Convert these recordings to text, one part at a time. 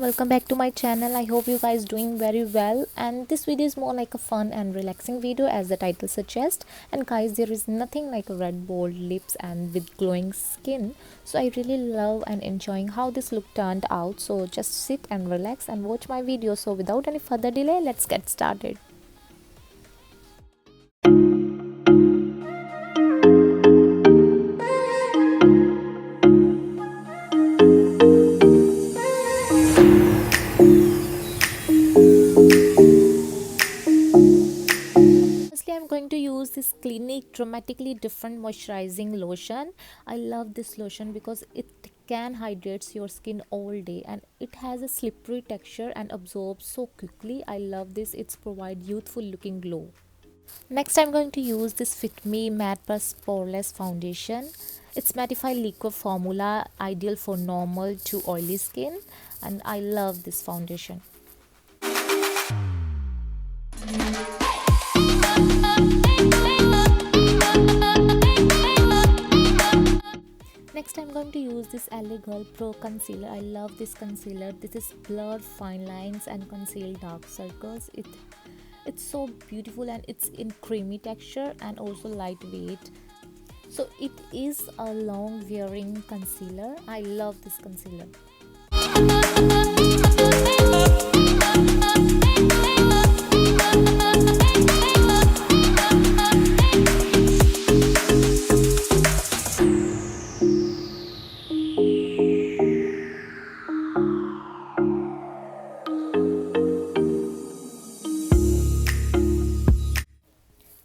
welcome back to my channel. I hope you guys doing very well, and this video is more like a fun and relaxing video as the title suggests. And guys, there is nothing like a red bold lips and with glowing skin, so I really love and enjoying how this look turned out. So just sit and relax and watch my video. So without any further delay, let's get started. I'm going to use this Clinique Dramatically Different Moisturizing Lotion. I love this lotion because it can hydrate your skin all day and it has a slippery texture and absorbs so quickly. I love this. It's provide youthful looking glow. Next, I'm going to use this Fit Me Matte Plus Poreless Foundation. It's mattify liquid formula, ideal for normal to oily skin, and I love this foundation. Next, I'm going to use this LA Girl Pro Concealer. I love this concealer. This is blur fine lines and conceal dark circles. It's so beautiful and it's in creamy texture and also lightweight. So it is a long wearing concealer. I love this concealer.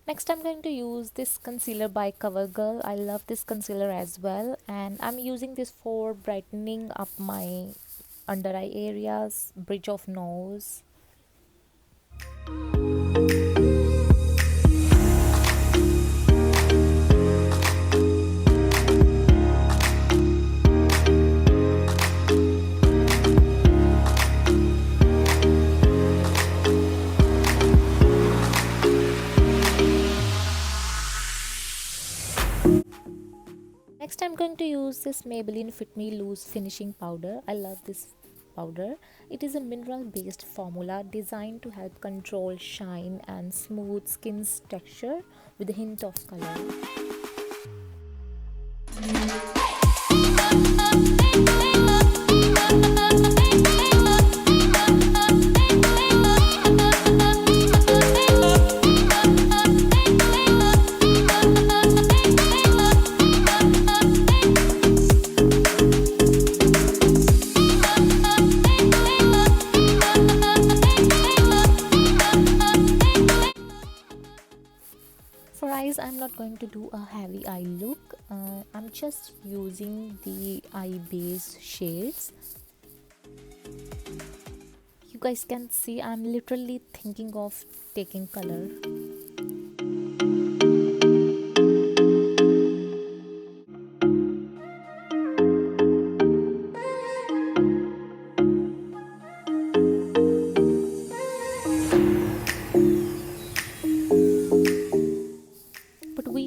Next, I'm going to use this concealer by Covergirl. I love this concealer as well, and I'm using this for brightening up my under eye areas, bridge of nose. Next, I'm going to use this Maybelline Fit Me Loose Finishing Powder. I love this powder. It is a mineral based formula designed to help control shine and smooth skin's texture with a hint of color. For eyes, I'm not going to do a heavy eye look. I'm just using the eye base shades. You guys can see I'm literally thinking of taking color.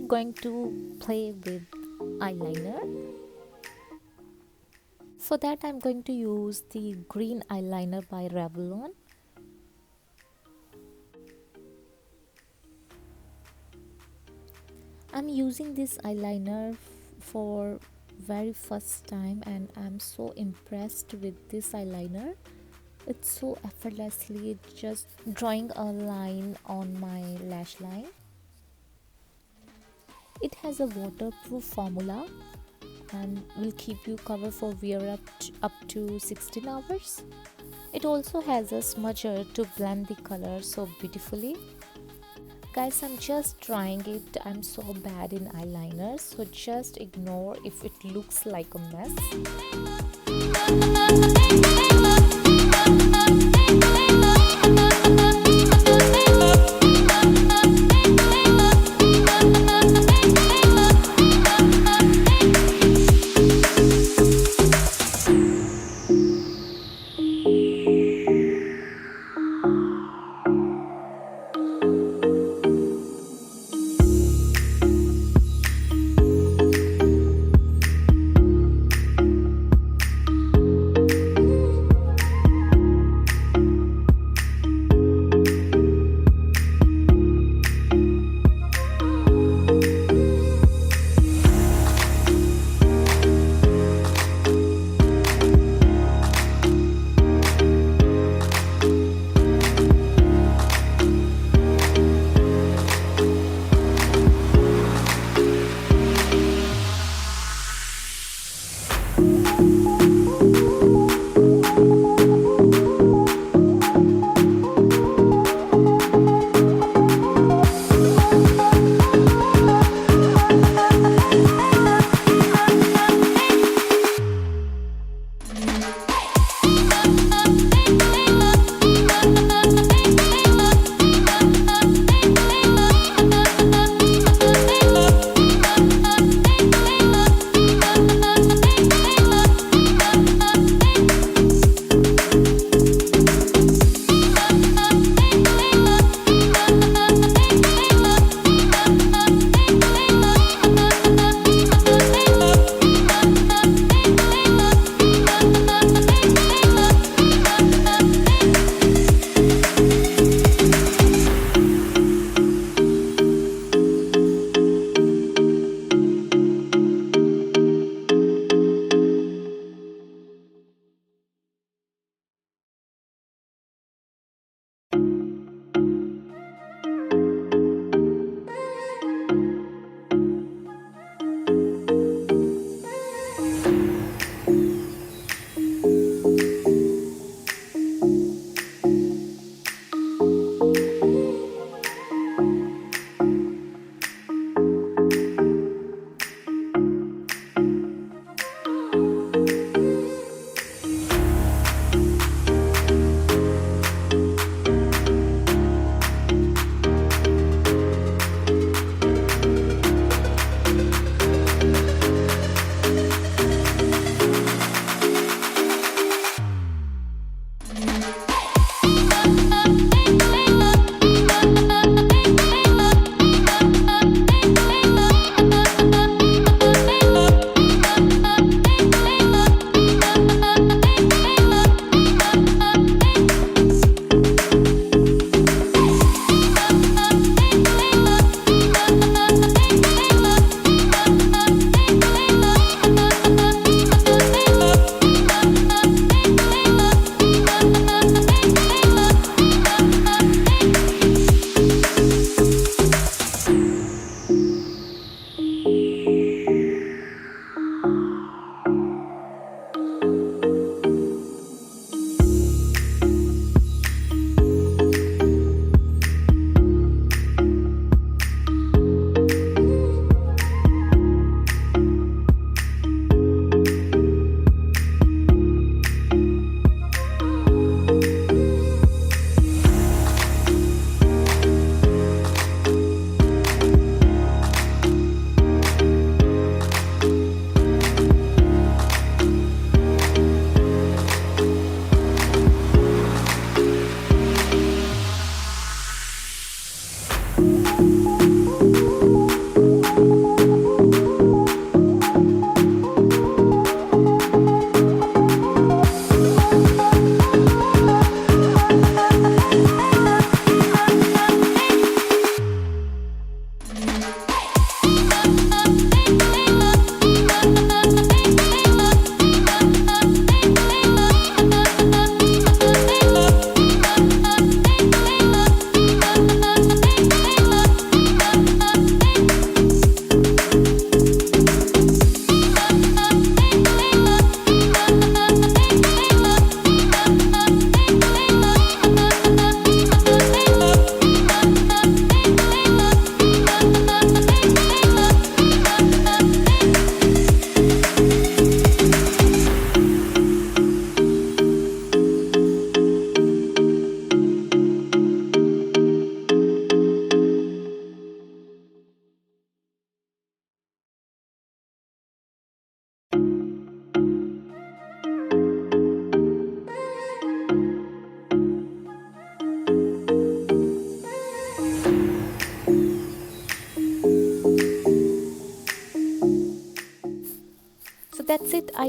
Going to play with eyeliner. For that, I'm going to use the green eyeliner by Revlon. I'm using this eyeliner for very first time and I'm so impressed with this eyeliner. It's so effortlessly just drawing a line on my lash line. It has a waterproof formula and will keep you covered for wear up to 16 hours. It also has a smudger to blend the color so beautifully. Guys, I'm just trying it. I'm so bad in eyeliner, so just ignore if it looks like a mess.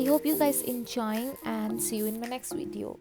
I hope you guys enjoying, and see you in my next video.